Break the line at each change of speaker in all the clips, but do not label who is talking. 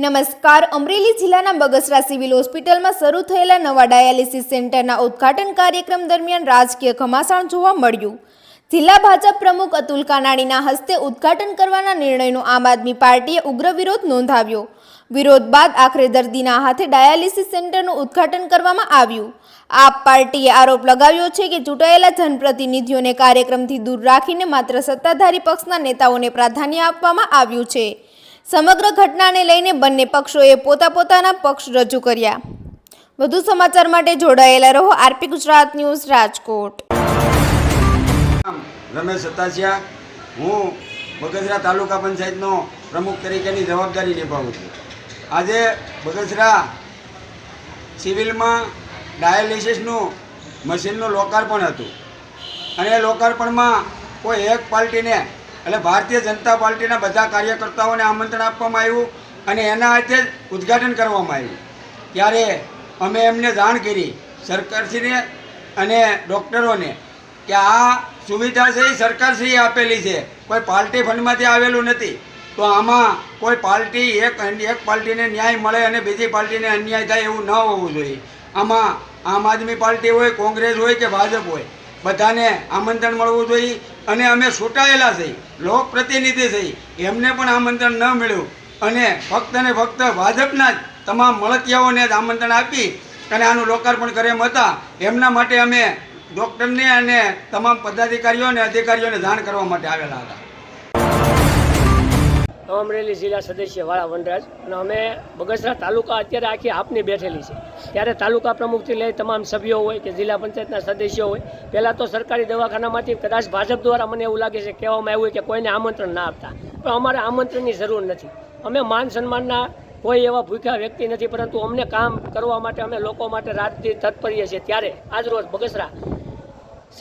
નમસ્કાર. અમરેલી જિલ્લાના બગસરા સિવિલ હોસ્પિટલમાં શરૂ થયેલા નવા ડાયાલિસિસ સેન્ટરના ઉદ્ઘાટન કાર્યક્રમ દરમિયાન રાજકીય ઘમાસાણ જોવા મળ્યું. જિલ્લા ભાજપ પ્રમુખ અતુલ કાનાણીના હસ્તે ઉદ્ઘાટન કરવાના નિર્ણયનો આમ આદમી પાર્ટીએ ઉગ્ર વિરોધ નોંધાવ્યો. વિરોધ બાદ આખરે દર્દીના હાથે ડાયાલિસિસ સેન્ટરનું ઉદ્ઘાટન કરવામાં આવ્યું. આપ પાર્ટીએ આરોપ લગાવ્યો છે કે ચૂંટાયેલા જનપ્રતિનિધિઓને કાર્યક્રમથી દૂર રાખીને માત્ર સત્તાધારી પક્ષના નેતાઓને પ્રાધાન્ય આપવામાં આવ્યું છે. સમગ્ર ઘટનાને લઈને બંને પક્ષોએ પોતાના પક્ષ રજૂ કર્યા. વધુ સમાચાર માટે જોડાયેલા રહો આરપી ગુજરાત ન્યૂઝ રાજકોટ.
રમેશ સતાસિયા, હું બગસરા તાલુકા પંચાયતનો પ્રમુખ તરીકેની જવાબદારી નિભાવું છું. આજે બગસરા સિવિલમાં ડાયાલિસિસનું મશીનનું લોકાર્પણ હતું અને એ લોકાર્પણમાં કોઈ એક પાર્ટીને એટલે ભારતીય જનતા પાર્ટીના બધા કાર્યકર્તાઓને આમંત્રણ આપવામાં આવ્યું અને એના હાથે જ ઉદ્ઘાટન કરવામાં આવ્યું. ત્યારે અમે એમને જાણ કરી સરકારશ્રીને અને ડૉક્ટરોને કે આ સુવિધા છે એ સરકારશ્રીએ આપેલી છે, કોઈ પાર્ટી ફંડમાંથી આવેલું નથી. તો આમાં કોઈ પાર્ટી એક પાર્ટીને ન્યાય મળે અને બીજી પાર્ટીને અન્યાય થાય એવું ન હોવું જોઈએ. આમાં આમ આદમી પાર્ટી હોય, કોંગ્રેસ હોય કે ભાજપ હોય, બધાને આમંત્રણ મળવું જોઈએ. અને અમે ચૂંટાયેલા છીએ, લોકપ્રતિનિધિ છીએ, એમને પણ આમંત્રણ ન મળ્યું અને ફક્ત ને ફક્ત ભાજપના જ તમામ મળતિયાઓને જ આમંત્રણ આપી અને આનું લોકાર્પણ કરે એમ હતા. એમના માટે અમે ડૉક્ટરને અને તમામ પદાધિકારીઓ અને અધિકારીઓને જાણ કરવા માટે આવેલા હતા.
અમરેલી જિલ્લા સદસ્ય વાળા વનરાજ અને અમે બગસરા તાલુકા અત્યારે આખી આપની બેઠેલી છે. ત્યારે તાલુકા પ્રમુખથી લઈ તમામ સભ્યો હોય કે જિલ્લા પંચાયતના સદસ્યો હોય, પહેલાં તો સરકારી દવાખાનામાંથી કદાચ ભાજપ દ્વારા મને એવું લાગે છે કહેવામાં આવ્યું કે કોઈને આમંત્રણ ના આપતા, પણ અમારે આમંત્રણની જરૂર નથી. અમે માન સન્માનના કોઈ એવા ભૂખ્યા વ્યક્તિ નથી, પરંતુ અમને કામ કરવા માટે અમે લોકો માટે રાતથી તત્પરીએ છીએ. ત્યારે આજરોજ બગસરા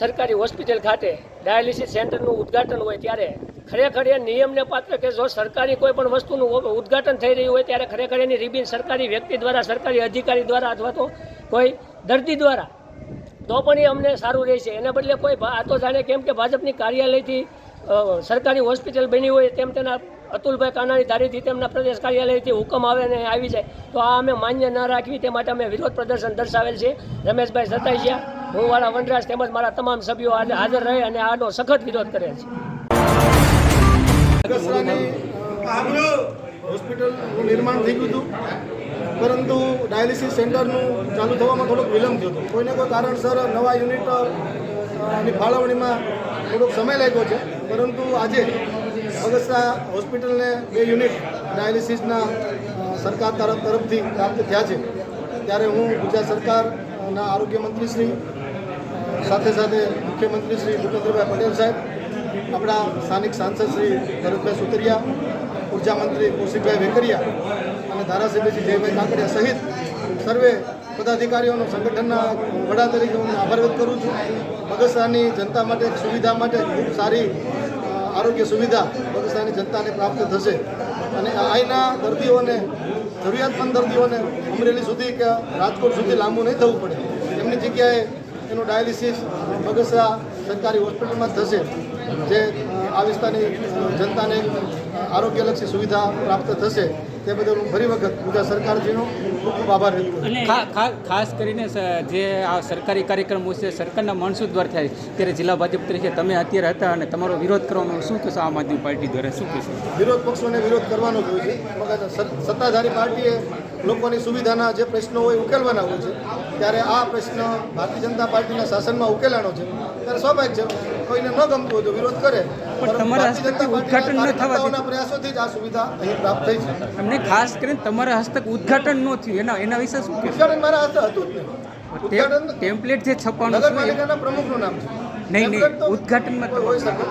સરકારી હોસ્પિટલ ખાતે ડાયાલિસિસ સેન્ટરનું ઉદ્ઘાટન હોય ત્યારે ખરેખર એ નિયમને પાત્ર કે જો સરકારી કોઈ પણ વસ્તુનું ઉદ્ઘાટન થઈ રહ્યું હોય ત્યારે ખરેખર એની રિબિન સરકારી વ્યક્તિ દ્વારા, સરકારી અધિકારી દ્વારા અથવા તો કોઈ દર્દી દ્વારા તો પણ એ અમને સારું રહેશે. એના બદલે કોઈ આ તો જાણે કેમ કે ભાજપની કાર્યાલયથી સરકારી હોસ્પિટલ બની હોય તેમ તેના અતુલભાઈ કાનાણી ધારીથી તેમના પ્રદેશ કાર્યાલયથી હુકમ આવે ને આવી જાય, તો આ અમે માન્ય ન રાખવી તે માટે અમે વિરોધ પ્રદર્શન દર્શાવેલ છે. રમેશભાઈ સતાસિયા, હું વાળા વનરાજ તેમજ મારા તમામ સભ્યો આજે હાજર રહે અને આનો સખત વિરોધ કરે છે.
હોસ્પિટલનું નિર્માણ થઈ ગયું હતું, પરંતુ ડાયાલિસિસ સેન્ટરનું ચાલુ થવામાં થોડોક વિલંબ થયો હતો. કોઈને કોઈ કારણસર નવા યુનિટની ફાળવણીમાં થોડોક સમય લાગ્યો છે, પરંતુ આજે બગસરા હોસ્પિટલને 2 યુનિટ ડાયાલિસિસના સરકાર તરફથી પ્રાપ્ત થયા છે. ત્યારે હું ગુજરાત સરકારના આરોગ્ય મંત્રીશ્રી સાથે મુખ્યમંત્રી શ્રી ભૂપેન્દ્રભાઈ પટેલ સાહેબ, આપણા સ્થાનિક સાંસદ શ્રી ભરતભાઈ સુતરિયા, ઉર્જા મંત્રી કૌશિકભાઈ વેકરિયા અને ધારાસભ્ય શ્રી જયભાઈ કાકડિયા સહિત સર્વે પદાધિકારીઓનો સંગઠનના વડા તરીકે હું આભાર વ્યક્ત કરું છું. બગસરાની જનતા માટે સુવિધા માટે ખૂબ સારી આરોગ્ય સુવિધા બગસરાની જનતાને પ્રાપ્ત થશે અને અહીંના દર્દીઓને, જરૂરિયાતમંદ દર્દીઓને અમરેલી સુધી કે રાજકોટ સુધી લાંબુ નહીં થવું પડે. એમની જગ્યાએ એનું ડાયાલિસિસ બગસરા સરકારી હોસ્પિટલમાં થશે, જે આ વિસ્તારની જનતાને આરોગ્યલક્ષી સુવિધા પ્રાપ્ત થશે. તે બદલ હું ફરી વખત ગુજરાત સરકારશ્રીનો ખૂબ ખૂબ આભાર વ્યક્ત કરું છું.
ખાસ કરીને જે આ સરકારી કાર્યક્રમો છે સરકારના માણસો દ્વારા થાય, ત્યારે જિલ્લા ભાજપ તરીકે તમે અત્યારે હતા અને તમારો વિરોધ કરવાનો શું કહેશો? આમ આદમી પાર્ટી દ્વારા શું કહેશો?
વિરોધ પક્ષોને વિરોધ કરવાનો જ હોય છે. સત્તાધારી પાર્ટીએ લોકોની સુવિધાના જે પ્રશ્નો હોય ઉકેલવાના હોય છે, ત્યારે આ પ્રશ્ન ભારતીય જનતા પાર્ટીના શાસનમાં ઉકેલાનો છે. ત્યારે સ્વાભાવિક છે કોઈને ન ગમતું હોય તો વિરોધ કરે,
પણ તમારા હસ્તક ઉદ્ઘાટન ન થવાથી
પ્રયાસોથી જ આ સુવિધા અહીં પ્રાપ્ત થઈ છે.
અમને ખાસ કરીને તમારા હસ્તક ઉદ્ઘાટન ન થયું એના વિશે શું કહેશો?
ઉદ્ઘાટન મારા હાથે હતું જ નહીં.
ટેમ્પલેટ જે છપાણું
નગરપાલિકાના પ્રમુખનું નામ છે.
નહીં ઉદ્ઘાટનમાં તો
હોઈ શકે.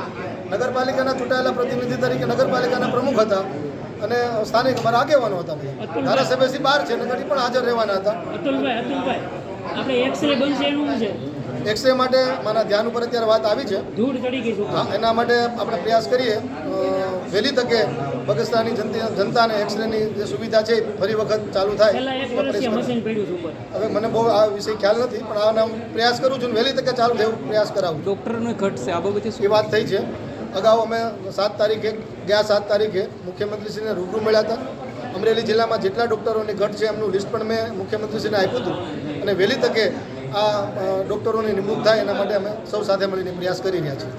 નગરપાલિકાના ચૂંટાયેલા પ્રતિનિધિ તરીકે નગરપાલિકાના પ્રમુખ હતા અને સ્થાનિક અમારા આગેવાનો હતા. ધારાસભ્યશ્રી બહાર છે, નગરથી પણ હાજર રહેવાના હતા.
આપણે એક્સરે બનશે એનું છે,
એક્સરે માટે મારા ધ્યાન ઉપર અત્યારે વાત આવી છે.
ધૂળ ચડી ગઈ છે.
હા, એના માટે આપણે પ્રયાસ કરીએ વહેલી તકે બગસરાની જનતાને એક્સરેની જે સુવિધા છે ફરી વખત ચાલુ થાય. હવે મને બહુ આ વિષય ખ્યાલ નથી, પણ આનો પ્રયાસ કરું છું. વહેલી તકે ચાલુ થયું પ્રયાસ કરાવું.
ડૉક્ટરનો ઘટશે આ બાબતે
એ વાત થઈ છે. અગાઉ અમે 7 તારીખે મુખ્યમંત્રીશ્રીને રૂબરૂ મળ્યા હતા અમરેલી જિલ્લામાં જેટલા ડૉક્ટરોની ઘટ છે એમનું લિસ્ટ પણ મેં મુખ્યમંત્રીશ્રીને આપ્યું હતું અને વહેલી તકે આ ડૉક્ટરોની નિમણૂક થાય એના માટે અમે સૌ સાથે મળીને પ્રયાસ કરી રહ્યા છીએ.